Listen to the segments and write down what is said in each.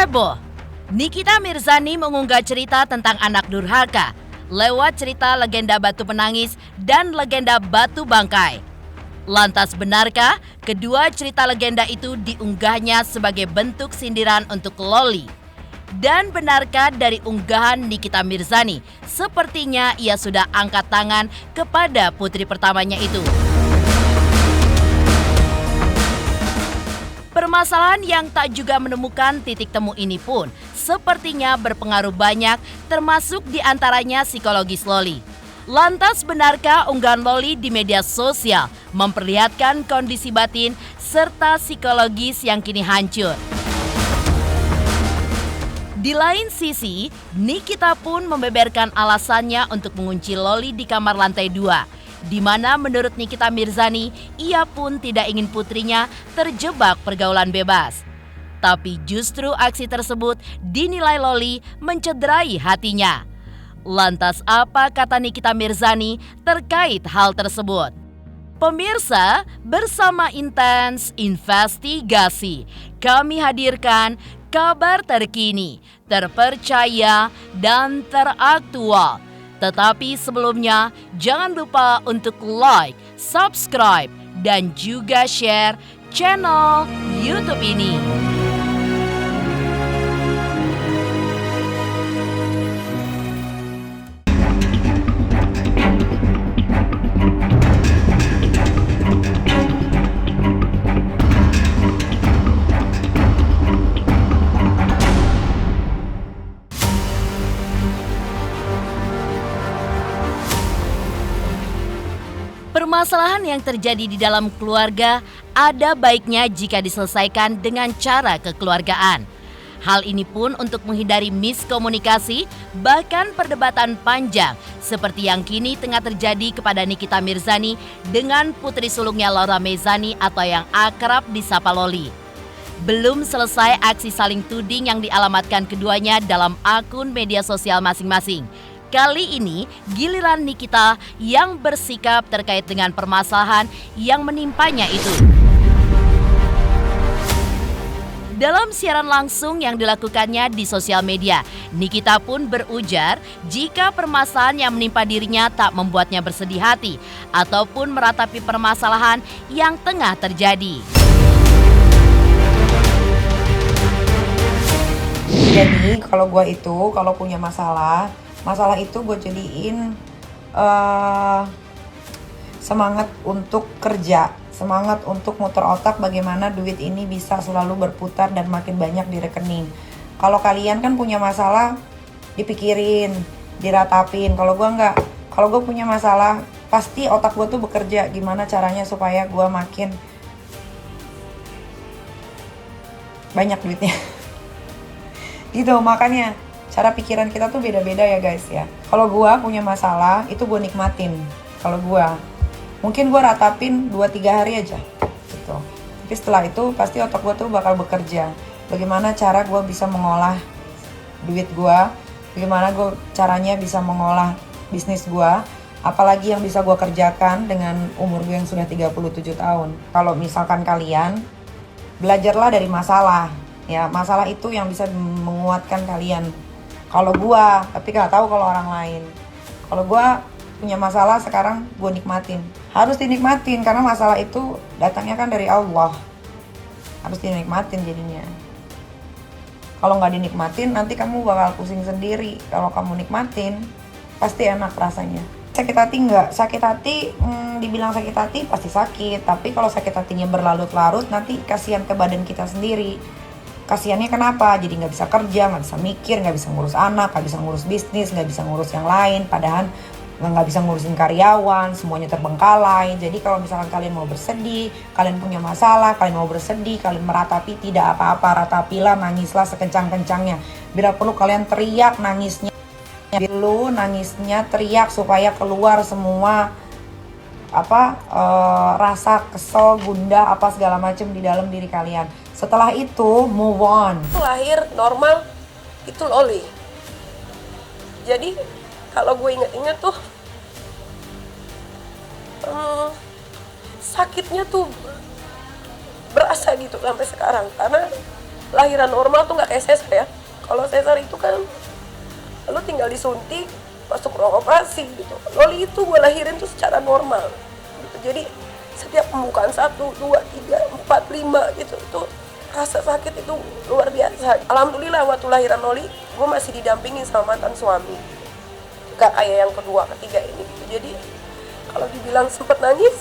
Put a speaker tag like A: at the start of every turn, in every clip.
A: Heboh, Nikita Mirzani mengunggah cerita tentang anak durhaka lewat cerita legenda batu penangis dan legenda batu bangkai. Lantas benarkah kedua cerita legenda itu diunggahnya sebagai bentuk sindiran untuk Loli? Dan benarkah dari unggahan Nikita Mirzani, sepertinya ia sudah angkat tangan kepada putri pertamanya itu? Permasalahan yang tak juga menemukan titik temu ini pun sepertinya berpengaruh banyak, termasuk diantaranya psikologis Loli. Lantas benarkah unggahan Loli di media sosial memperlihatkan kondisi batin serta psikologis yang kini hancur? Di lain sisi, Nikita pun membeberkan alasannya untuk mengunci Loli di kamar lantai 2. Di mana menurut Nikita Mirzani, ia pun tidak ingin putrinya terjebak pergaulan bebas. Tapi justru aksi tersebut dinilai Loli mencederai hatinya. Lantas apa kata Nikita Mirzani terkait hal tersebut? Pemirsa, bersama Intens Investigasi, kami hadirkan kabar terkini, terpercaya, dan teraktual. Tetapi sebelumnya, jangan lupa untuk like, subscribe, dan juga share channel YouTube ini. Permasalahan yang terjadi di dalam keluarga ada baiknya jika diselesaikan dengan cara kekeluargaan. Hal ini pun untuk menghindari miskomunikasi, bahkan perdebatan panjang seperti yang kini tengah terjadi kepada Nikita Mirzani dengan putri sulungnya Laura Mezani atau yang akrab disapa Loli. Belum selesai aksi saling tuding yang dialamatkan keduanya dalam akun media sosial masing-masing. Kali ini giliran Nikita yang bersikap terkait dengan permasalahan yang menimpanya itu. Dalam siaran langsung yang dilakukannya di sosial media, Nikita pun berujar jika permasalahan yang menimpa dirinya tak membuatnya bersedih hati ataupun meratapi permasalahan yang tengah terjadi.
B: Jadi kalau punya masalah itu gue jadiin semangat untuk kerja, semangat untuk muter otak bagaimana duit ini bisa selalu berputar dan makin banyak di rekening. Kalau kalian kan punya masalah dipikirin, diratapin. Kalau gue enggak, kalau gue punya masalah pasti otak gue tuh bekerja gimana caranya supaya gue makin banyak duitnya. Gitu, makanya cara pikiran kita tuh beda-beda ya guys ya. Kalau gue punya masalah itu gue nikmatin. Kalau gue mungkin gue ratapin 2-3 hari aja gitu. Tapi setelah itu pasti otak gue tuh bakal bekerja. Bagaimana cara gue bisa mengolah duit gue, bagaimana gue caranya bisa mengolah bisnis gue, apalagi yang bisa gue kerjakan dengan umur gue yang sudah 37 tahun. Kalau misalkan kalian belajarlah dari masalah, ya masalah itu yang bisa menguatkan kalian. Kalau gua, tapi nggak tahu kalau orang lain. Kalau gua punya masalah sekarang gua nikmatin. Harus dinikmatin karena masalah itu datangnya kan dari Allah. Harus dinikmatin jadinya. Kalau nggak dinikmatin nanti kamu bakal pusing sendiri. Kalau kamu nikmatin pasti enak rasanya. Sakit hati nggak? Sakit hati, dibilang sakit hati pasti sakit. Tapi kalau sakit hatinya berlarut-larut nanti kasihan ke badan kita sendiri. Kasiannya kenapa? Jadi nggak bisa kerja, nggak bisa mikir, nggak bisa ngurus anak, nggak bisa ngurus bisnis, nggak bisa ngurus yang lain. Padahal nggak bisa ngurusin karyawan, semuanya terbengkalai. Jadi kalau misalkan kalian mau bersedih, kalian punya masalah, kalian mau bersedih, kalian meratapi tidak apa-apa, ratapilah, nangislah sekencang-kencangnya. Bila perlu kalian teriak nangisnya, teriak supaya keluar semua rasa kesel, gundah, apa segala macam di dalam diri kalian. Setelah itu move on.
C: Lahir normal itu Loli. Jadi kalau gue inget-inget tuh sakitnya tuh berasa gitu sampai sekarang karena lahiran normal tuh nggak kayak sesar ya. Kalau sesar itu kan lo tinggal disuntik, masuk ruang operasi gitu. Loli itu gue lahirin tuh secara normal gitu. Jadi setiap pembukaan 1, 2, 3, 4, 5 gitu, itu rasa sakit itu luar biasa. Alhamdulillah waktu lahiran Loli gue masih didampingin sama mantan suami, gak kayak yang kedua, ketiga ini gitu. Jadi kalau dibilang sempet nangis,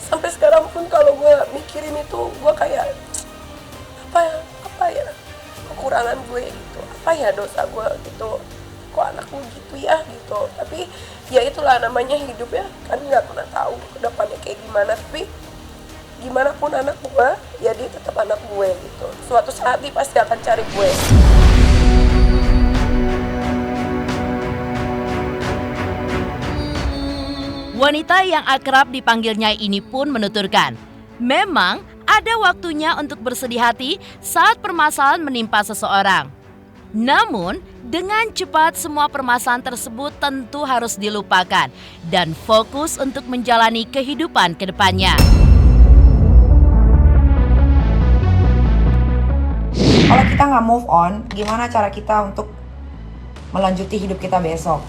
C: sampai sekarang pun kalau gue mikirin itu, gue kayak apa ya kekurangan gue gitu, apa ya dosa gue gitu, kok anakku gitu ya gitu. Tapi ya itulah namanya hidup ya, kan nggak pernah tahu ke depannya kayak gimana. Tapi gimana pun anak gue, ya dia tetap anak gue gitu. Suatu saat dia pasti akan cari gue.
A: Wanita yang akrab dipanggilnya ini pun menuturkan, memang ada waktunya untuk bersedih hati saat permasalahan menimpa seseorang. Namun, dengan cepat semua permasalahan tersebut tentu harus dilupakan dan fokus untuk menjalani kehidupan ke depannya.
B: Kalau kita nggak move on, gimana cara kita untuk melanjuti hidup kita besok?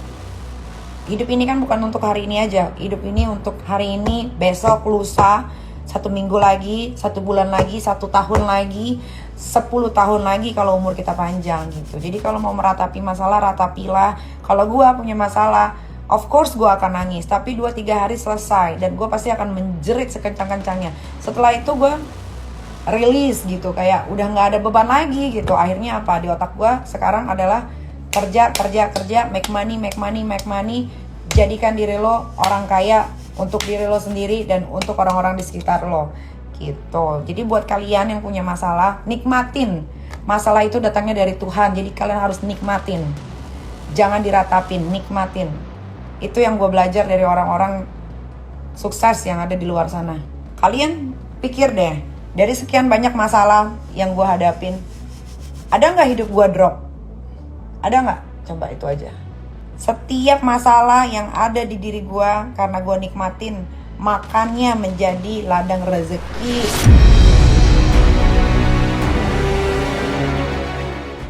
B: Hidup ini kan bukan untuk hari ini aja. Hidup ini untuk hari ini, besok, lusa, 1 minggu lagi, 1 bulan lagi, 1 tahun lagi, 10 tahun lagi kalau umur kita panjang gitu. Jadi kalau mau meratapi masalah, ratapilah. Kalau gue punya masalah, of course gue akan nangis. Tapi 2-3 hari selesai. Dan gue pasti akan menjerit sekencang-kencangnya. Setelah itu gue release gitu. Kayak udah gak ada beban lagi gitu. Akhirnya apa? Di otak gue sekarang adalah kerja, make money. Jadikan diri lo orang kaya untuk diri lo sendiri dan untuk orang-orang di sekitar lo gitu. Jadi buat kalian yang punya masalah, nikmatin. Masalah itu datangnya dari Tuhan, jadi kalian harus nikmatin. Jangan diratapin, nikmatin. Itu yang gue belajar dari orang-orang sukses yang ada di luar sana. Kalian pikir deh, dari sekian banyak masalah yang gue hadapin, ada gak hidup gue drop? Ada gak? Coba itu aja. Setiap masalah yang ada di diri gue, karena gue nikmatin, makannya menjadi ladang rezeki.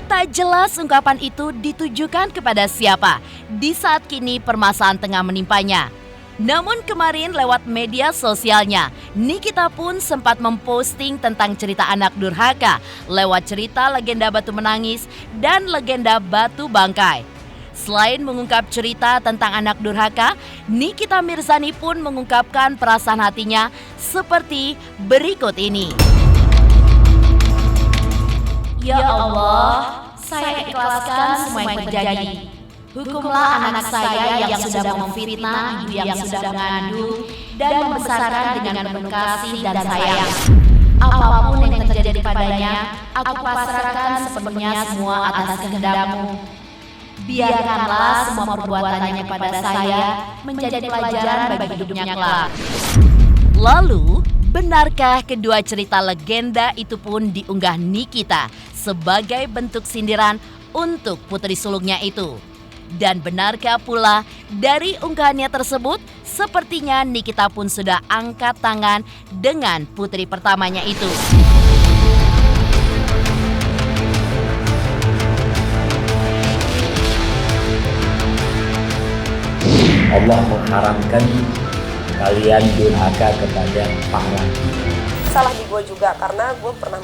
A: Tak jelas ungkapan itu ditujukan kepada siapa di saat kini permasalahan tengah menimpanya. Namun kemarin lewat media sosialnya, Nikita pun sempat memposting tentang cerita anak durhaka lewat cerita legenda batu menangis dan legenda batu bangkai. Selain mengungkap cerita tentang anak durhaka, Nikita Mirzani pun mengungkapkan perasaan hatinya seperti berikut ini. Ya Allah, saya ikhlaskan semua yang terjadi. Hukumlah anak saya yang sudah memfitnah, ibu yang sudah mengandung, dan membesarkan dengan penuh kasih dan sayang. Apapun yang terjadi padanya, aku pasrahkan sepenuhnya semua atas kehendak-Mu. Biarkanlah semua perbuatannya pada saya menjadi pelajaran bagi hidupnya kelak. Lalu, benarkah kedua cerita legenda itu pun diunggah Nikita sebagai bentuk sindiran untuk putri sulungnya itu? Dan benarkah pula dari unggahannya tersebut, sepertinya Nikita pun sudah angkat tangan dengan putri pertamanya itu.
D: Allah mengharamkan kalian durhaka kepada Pak Laki.
C: Salah di gue juga karena gue pernah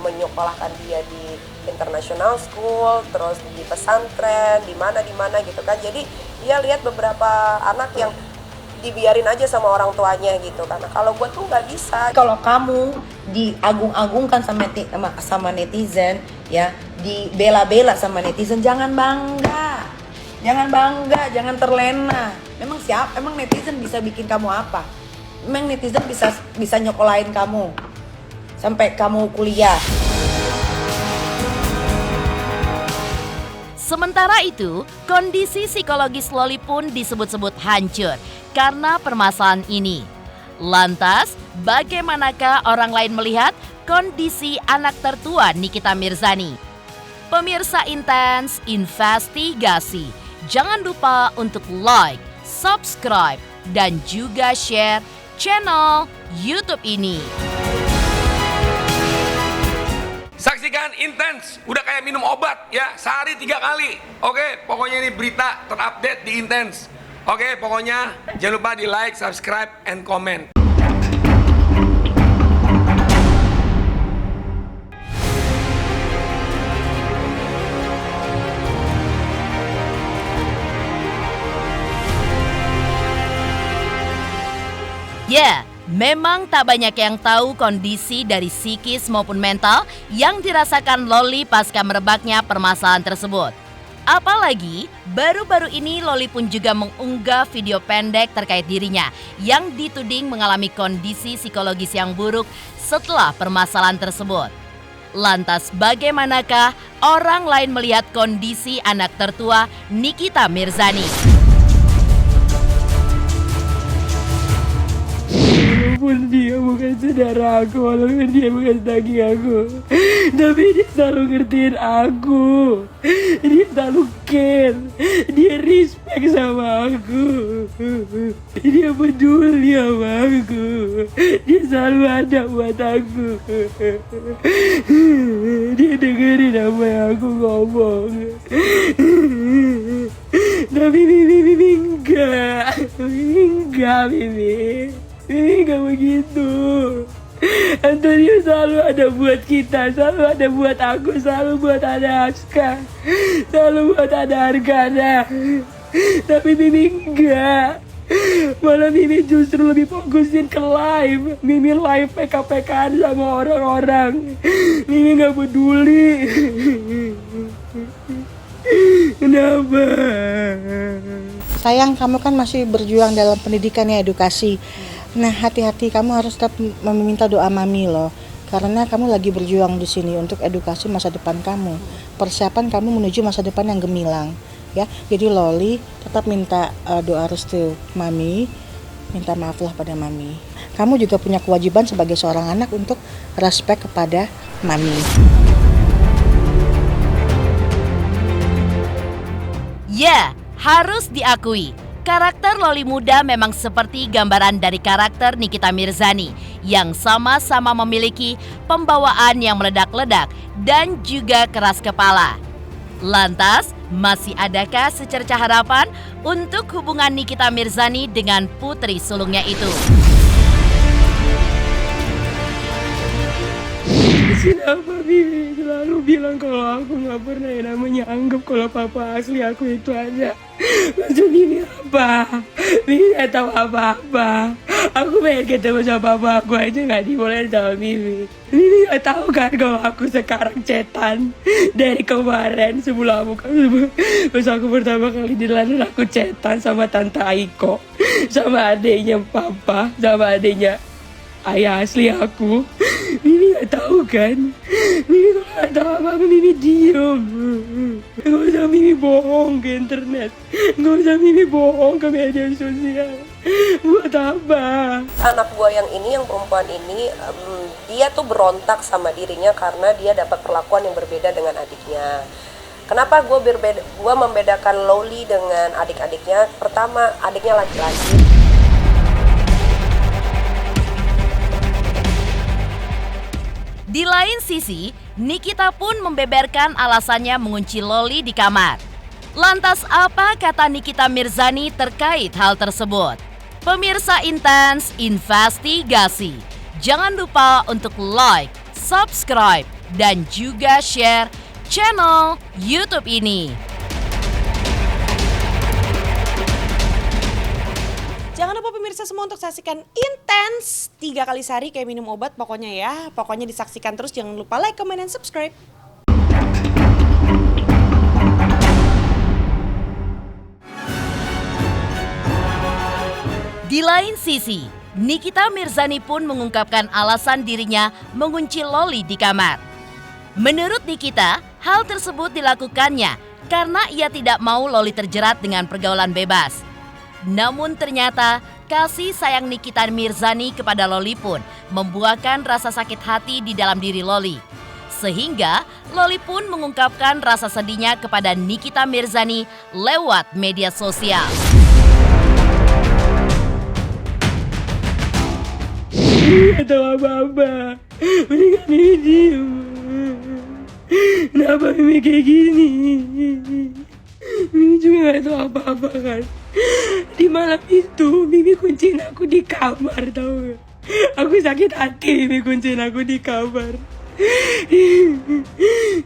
C: menyekolahkan dia di international school, terus di pesantren, di mana gitu kan. Jadi dia lihat beberapa anak yang dibiarin aja sama orang tuanya gitu. Karena kalau gue tuh nggak bisa.
B: Kalau kamu diagung-agungkan sama netizen, ya, dibela-bela sama netizen, jangan bangga, jangan terlena. Emang netizen bisa bikin kamu apa? Emang netizen bisa nyokolain kamu sampai kamu kuliah.
A: Sementara itu, kondisi psikologis Loli pun disebut-sebut hancur karena permasalahan ini. Lantas, bagaimanakah orang lain melihat kondisi anak tertua Nikita Mirzani? Pemirsa Intens Investigasi, jangan lupa untuk like, subscribe, dan juga share channel YouTube ini.
E: saksikan Intens, udah kayak minum obat ya, sehari 3 kali. Oke, pokoknya ini berita terupdate di Intens. Oke, pokoknya jangan lupa di like, subscribe, and comment.
A: Ya, memang tak banyak yang tahu kondisi dari psikis maupun mental yang dirasakan Loli pasca merebaknya permasalahan tersebut. Apalagi, baru-baru ini Loli pun juga mengunggah video pendek terkait dirinya yang dituding mengalami kondisi psikologis yang buruk setelah permasalahan tersebut. Lantas bagaimanakah orang lain melihat kondisi anak tertua Nikita Mirzani?
F: Walaupun dia bukan saudara aku, walaupun dia bukan daging aku, tapi dia selalu ngertiin aku. Dia selalu care, dia respect sama aku, dia peduli sama aku, dia selalu ada buat aku. Dia dengerin apa yang aku ngomong. Tapi Bibi enggak, Bibi. Ini gak begitu. Antonio selalu ada buat kita, selalu ada buat aku, selalu buat ada Aska, selalu buat ada Argana. Tapi Mimi enggak. Malah Mimi justru lebih fokusin ke live. Mimi live PK-PKan sama orang-orang. Mimi gak peduli. Kenapa?
G: Sayang, kamu kan masih berjuang dalam pendidikan ya, edukasi. Nah, hati-hati, kamu harus tetap meminta doa mami loh. Karena kamu lagi berjuang di sini untuk edukasi masa depan kamu. Persiapan kamu menuju masa depan yang gemilang, ya. Jadi Loli tetap minta doa restu mami, minta maaflah pada mami. Kamu juga punya kewajiban sebagai seorang anak untuk respect kepada mami.
A: Ya, harus diakui, karakter Loli muda memang seperti gambaran dari karakter Nikita Mirzani yang sama-sama memiliki pembawaan yang meledak-ledak dan juga keras kepala. Lantas, masih adakah secerca harapan untuk hubungan Nikita Mirzani dengan putri sulungnya itu?
F: Kenapa Bibi selalu bilang kalau aku gak pernah yang namanya anggap kalau papa asli aku itu ada. Maksud Bibi apa? Bibi gak tahu apa-apa. Aku pengen ketemu sama papa aku aja gak dibolehin sama Bibi. Bibi gak tahu kan kalau aku sekarang cetan. Dari kemarin sebelum pas aku pertama kali di London, aku cetan sama Tante Aiko, sama adiknya papa, sama adiknya ayah asli aku. Mimi gak tahu kan. Mimi kalau gak tahu apa-apa Mimi diem. Gak usah Mimi bohong ke internet, gak usah Mimi bohong ke media sosial. Buat apa?
C: Anak gua yang ini, yang perempuan ini, dia tuh berontak sama dirinya karena dia dapat perlakuan yang berbeda dengan adiknya. Kenapa gua membedakan Loli dengan adik-adiknya? Pertama, adiknya laki-laki.
A: Di lain sisi, Nikita pun membeberkan alasannya mengunci Loli di kamar. Lantas apa kata Nikita Mirzani terkait hal tersebut? Pemirsa Intens Investigasi, jangan lupa untuk like, subscribe, dan juga share channel YouTube ini.
H: Jangan lupa pemirsa semua untuk saksikan Intens 3 kali sehari kayak minum obat pokoknya ya. Pokoknya disaksikan terus, jangan lupa like, comment, dan subscribe.
A: Di lain sisi, Nikita Mirzani pun mengungkapkan alasan dirinya mengunci Loli di kamar. Menurut Nikita, hal tersebut dilakukannya karena ia tidak mau Loli terjerat dengan pergaulan bebas. Namun ternyata kasih sayang Nikita Mirzani kepada Loli pun membuahkan rasa sakit hati di dalam diri Loli. Sehingga Loli pun mengungkapkan rasa sedihnya kepada Nikita Mirzani lewat media sosial.
F: Gak tahu apa-apa. Mendingan Mimi diem. Kenapa Mimi kayak gini? Mimi juga gak tahu apa-apa kan. Di malam itu Mimi kunciin aku di kamar, tau gak? Aku sakit hati Mimi kunciin aku di kamar.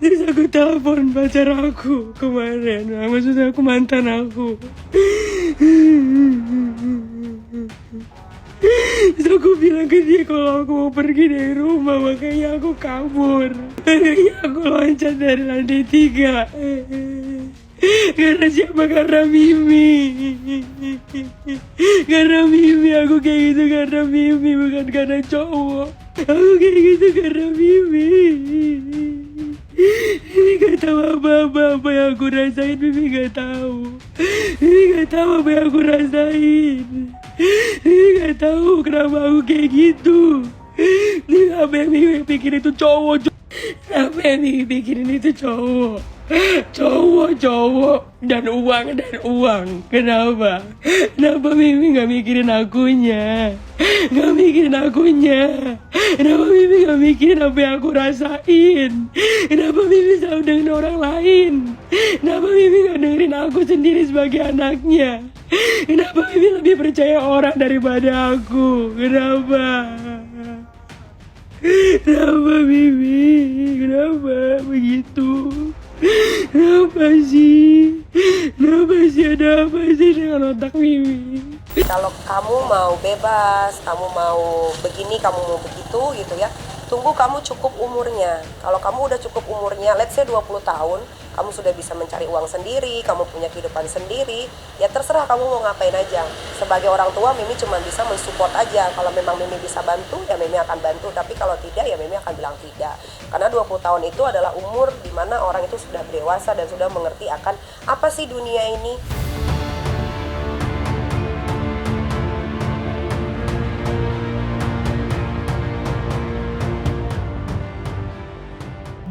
F: Terus aku telepon pacar aku kemarin, maksudnya aku mantan aku. Terus aku bilang ke dia kalau aku mau pergi dari rumah, makanya aku kabur. Makanya aku loncat dari lantai 3. Karena siapa? Karena Mimi. Karena Mimi aku kayak gitu, karena Mimi, bukan karena cowok. Aku kayak gitu karena Mimi. Mimi gak tahu apa yang aku rasain. Mimi gak tahu. Mimi gak tahu apa yang aku rasain. Mimi gak tahu kenapa aku kayak gitu. Mimi apa yang Mimi pikirin itu cowok. Apa yang Mimi pikirin itu cowok. Cowok dan uang. Kenapa Mimi gak mikirin akunya? Gak mikirin akunya. Kenapa Mimi gak mikirin apa yang aku rasain? Kenapa Mimi selalu dengerin orang lain? Kenapa Mimi gak dengerin aku sendiri sebagai anaknya? Kenapa Mimi lebih percaya orang daripada aku? Kenapa Mimi? Kenapa begitu? Kenapa sih? Ada apa sih dengan otak Mimi?
C: Kalau kamu mau bebas, kamu mau begini, kamu mau begitu gitu ya, tunggu kamu cukup umurnya. Kalau kamu udah cukup umurnya, let's say 20 tahun, kamu sudah bisa mencari uang sendiri, kamu punya kehidupan sendiri, ya terserah kamu mau ngapain aja. Sebagai orang tua, Mimi cuma bisa mensupport aja. Kalau memang Mimi bisa bantu, ya Mimi akan bantu. Tapi kalau tidak, ya Mimi akan bilang tidak. Karena 20 tahun itu adalah umur di mana orang itu sudah dewasa dan sudah mengerti akan apa sih dunia ini.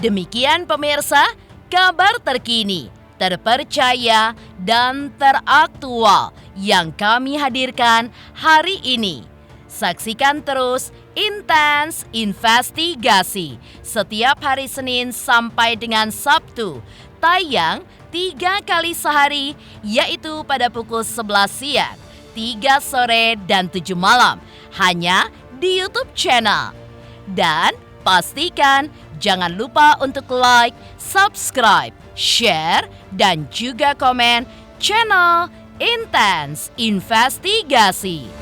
A: Demikian pemirsa, kabar terkini, terpercaya, dan teraktual yang kami hadirkan hari ini. Saksikan terus Intens Investigasi setiap hari Senin sampai dengan Sabtu, tayang 3 kali sehari, yaitu pada pukul 11 siang, 3 sore, dan 7 malam, hanya di YouTube channel. Dan pastikan jangan lupa untuk like, subscribe, share, dan juga komen channel Intens Investigasi.